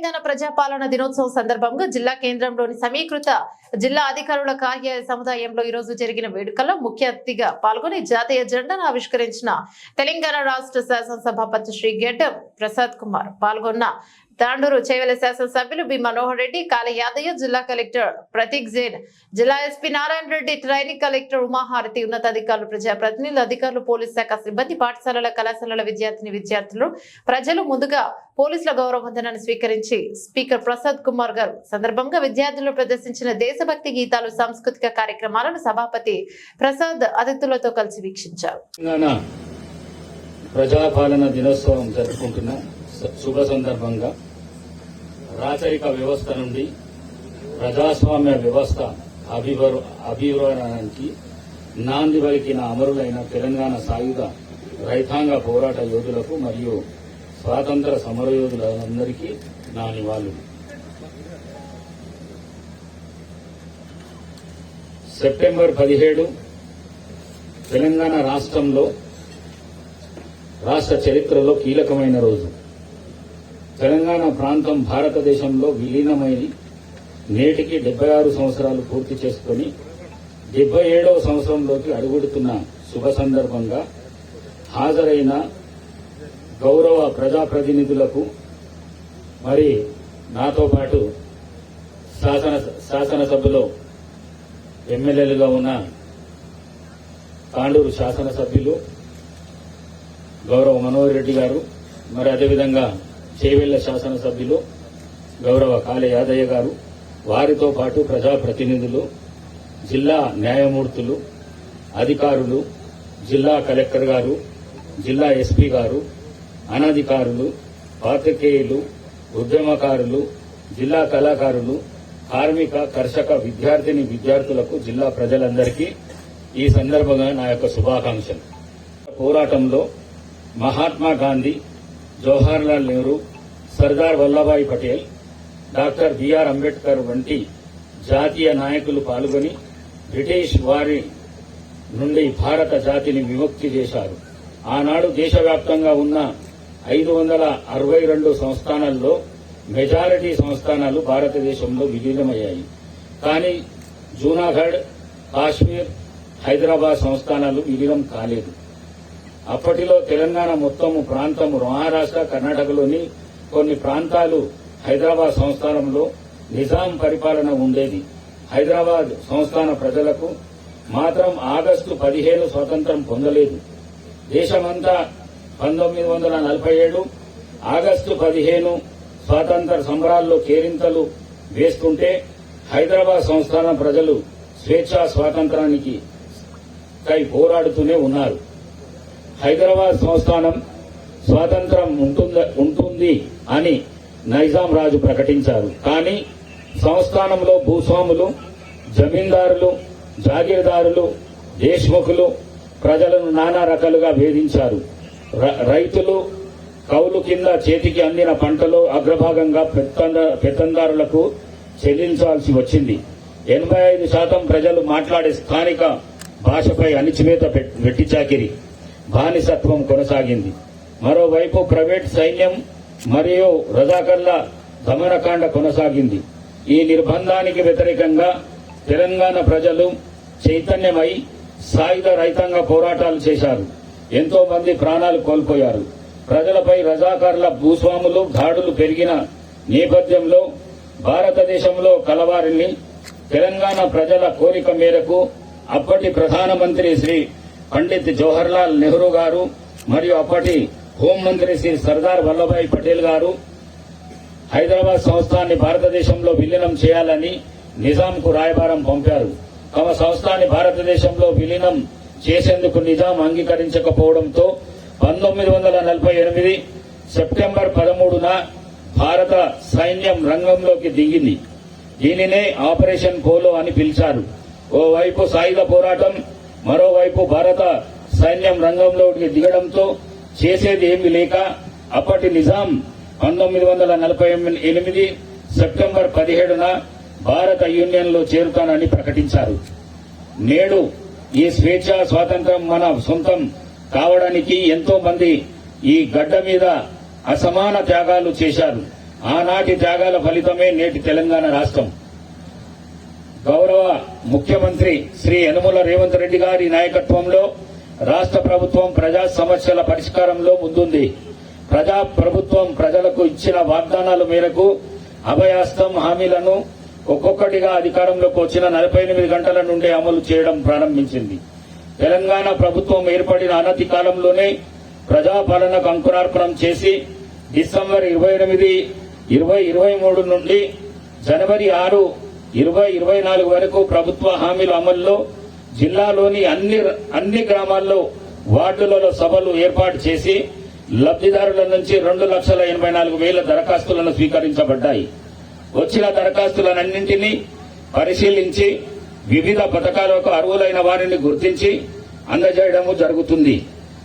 తెలంగాణ ప్రజాపాలన దినోత్సవం సందర్భంగా జిల్లా కేంద్రంలోని సమీకృత జిల్లా అధికారుల కార్యాలయ సముదాయంలో ఈ రోజు జరిగిన వేడుకల్లో ముఖ్య అతిథిగా పాల్గొని జాతీయ జెండాను ఆవిష్కరించిన తెలంగాణ రాష్ట్ర శాసనసభాపతి శ్రీ గెడ్డం ప్రసాద్ కుమార్ పాల్గొన్న తాండూరు చేవెల శాసనసభ్యులు బి మనోహర్ రెడ్డి, కాళ యాదయ్య, జిల్లా కలెక్టర్ ప్రతీక్ జైన్, జిల్లా SP Narayana Reddy, training collector Umaharathi, ఉన్నతాధికారులు, ప్రజాప్రతినిధులు, అధికారులు, పోలీస్ శాఖ సిబ్బంది, పాఠశాలల కళాశాలల విద్యార్థులు, ప్రజలు ముందుగా పోలీసుల గౌరవ వందనాన్ని స్వీకరించి స్పీకర్ ప్రసాద్ కుమార్ గారు సందర్భంగా విద్యార్థులు ప్రదర్శించిన దేశభక్తి గీతాలు, సాంస్కృతిక కార్యక్రమాలను సభాపతి ప్రసాద్ అతిథులతో కలిసి వీక్షించారు. ప్రజాపాలన దినోత్సవం జరుపుకుంటున్న శుభ సందర్భంగా రాచరిక వ్యవస్థ నుండి ప్రజాస్వామ్య వ్యవస్థ అభివృద్ధికి నాంది పలికిన అమరులైన తెలంగాణ సాయుధ రైతాంగ పోరాట యోధులకు మరియు స్వాతంత్ర సమరయోధులందరికీ నా నివాళులు. సెప్టెంబర్ 17 తెలంగాణ రాష్ట్రంలో రాష్ట్ర చరిత్రలో కీలకమైన రోజు. తెలంగాణ ప్రాంతం భారతదేశంలో విలీనమై నేటికి 76 సంవత్సరాలు పూర్తి చేసుకుని 77వ సంవత్సరంలోకి అడుగుడుతున్న శుభ సందర్భంగా హాజరైన గౌరవ ప్రజాప్రతినిధులకు మరి నాతో పాటు శాసనసభలో ఎమ్మెల్యేలుగా ఉన్న తాండూరు శాసనసభ్యులు గౌరవ మనోహర్ రెడ్డి గారు, మరి అదేవిధంగా చేవెళ్ల శాసనసభ్యులు గౌరవ కాళ యాదయ్య గారు, వారితో పాటు ప్రజాప్రతినిధులు, జిల్లా న్యాయమూర్తులు, అధికారులు, జిల్లా కలెక్టర్ గారు, జిల్లా ఎస్పీ గారు, అనధికారులు, పాత్రికేయులు, ఉద్యమకారులు, జిల్లా కళాకారులు, కార్మిక, కర్షక, విద్యార్థులకు, జిల్లా ప్రజలందరికీ ఈ సందర్భంగా నా యొక్క శుభాకాంక్షలు. పోరాటంలో మహాత్మా గాంధీ, జవహర్లాల్ నెహ్రూ, సర్దార్ వల్లభాయ్ పటేల్, డాక్టర్ బిఆర్ అంబేద్కర్ వంటి జాతీయ నాయకులు పాల్గొని బ్రిటిష్ వారి నుండి భారత జాతిని విముక్తి చేశారు. ఆనాడు దేశవ్యాప్తంగా ఉన్న 562 సంస్థానాల్లో మెజారిటీ సంస్థానాలు భారతదేశంలో విలీనమయ్యాయి. కానీ జూనాగఢ్, కాశ్మీర్, హైదరాబాద్ సంస్థానాలు విలీనం కాలేదు. అప్పటిలో తెలంగాణ మొత్తము ప్రాంతము మహారాష్ట్ర, కర్ణాటకలోని కొన్ని ప్రాంతాలు హైదరాబాద్ సంస్థానంలో నిజాం పరిపాలన ఉండేది. హైదరాబాద్ సంస్థాన ప్రజలకు మాత్రం ఆగస్టు 15 స్వాతంత్ర్యం పొందలేదు. దేశమంతా 1947 ఆగస్టు 15 స్వాతంత్ర సంబరాల్లో కేరింతలు వేస్తుంటే హైదరాబాద్ సంస్థాన ప్రజలు స్వేచ్ఛా స్వాతంత్రానికి కై పోరాడుతూనే ఉన్నారు. హైదరాబాద్ సంస్థానం స్వాతంత్రం ఉంటుంది అని నైజాం రాజు ప్రకటించారు. కానీ సంస్థానంలో భూస్వాములు, జమీందారులు, జాగీర్దారులు, దేశ్ముఖులు ప్రజలను నానా రకాలుగా వేధించారు. రైతులు కౌలు కింద చేతికి అందిన పంటలో అగ్రభాగంగా పెత్తందారులకు చెల్లించాల్సి వచ్చింది. 85% ప్రజలు మాట్లాడే స్థానిక భాషపై అణిచివేత, వెట్టిచాకిరి, బానిసత్వం కొనసాగింది. మరోవైపు ప్రైవేట్ సైన్యం మరియు రజాకర్ల దమనకాండ కొనసాగింది. ఈ నిర్బంధానికి వ్యతిరేకంగా తెలంగాణ ప్రజలు చైతన్యమై సాయుధ రైతాంగ పోరాటాలు చేశారు. ఎంతో మంది ప్రాణాలు కోల్పోయారు. ప్రజలపై రజాకర్ల, భూస్వాములు దాడులు పెరిగిన నేపథ్యంలో భారతదేశంలో కలవారిని తెలంగాణ ప్రజల కోరిక మేరకు అప్పటి ప్రధానమంత్రి శ్రీ పండిత్ జవహర్లాల్ నెహ్రూ గారు మరియు అప్పటి హోంమంత్రి శ్రీ సర్దార్ వల్లభాయ్ పటేల్ గారు హైదరాబాద్ సంస్థాన్ని భారతదేశంలో విలీనం చేయాలని నిజాంకు రాయబారం పంపారు. తమ సంస్థాన్ని భారతదేశంలో విలీనం చేసేందుకు నిజాం అంగీకరించకపోవడంతో 1948 సెప్టెంబర్ 13న భారత సైన్యం రంగంలోకి దిగింది. దీనినే ఆపరేషన్ పోలో అని పిలిచారు. ఓవైపు సాయుధ పోరాటం, మరోవైపు భారత సైన్యం రంగంలోకి దిగడంతో చేసేది ఏమీ లేక అప్పటి నిజాం 1948 సెప్టెంబర్ 17న భారత యూనియన్లో చేరుతానని ప్రకటించారు. నేడు ఈ స్వేచ్ఛ, స్వాతంత్ర్యం మన సొంతం కావడానికి ఎంతో మంది ఈ గడ్డ మీద అసమాన త్యాగాలు చేశారు. ఆనాటి త్యాగాల ఫలితమే నేటి తెలంగాణ రాష్ట్రం. గౌరవ ముఖ్యమంత్రి శ్రీ యనుమల రేవంత్ రెడ్డి గారి నాయకత్వంలో రాష్ట్ర ప్రభుత్వం ప్రజా సమస్యల పరిష్కారంలో ముందుంది. ప్రజా ప్రభుత్వం ప్రజలకు ఇచ్చిన వాగ్దానాల మేరకు అభయాస్తం హామీలను ఒక్కొక్కటిగా అధికారంలోకి వచ్చిన 48 గంటల నుండి అమలు చేయడం ప్రారంభించింది. తెలంగాణ ప్రభుత్వం ఏర్పడిన అనతి కాలంలోనే ప్రజాపాలనకు అంకురార్పణం చేసి డిసెంబర్ 28, 2023 నుండి జనవరి 6, 2024 వరకు ప్రభుత్వ హామీల అమల్లో జిల్లాలోని అన్ని గ్రామాల్లో వార్డులలో సభలు ఏర్పాటు చేసి లబ్దిదారుల నుంచి 2,84,000 దరఖాస్తులను స్వీకరించబడ్డాయి. వచ్చిన దరఖాస్తులన్నింటినీ పరిశీలించి వివిధ పథకాలకు అర్హులైన వారిని గుర్తించి అందజేయడం జరుగుతుంది.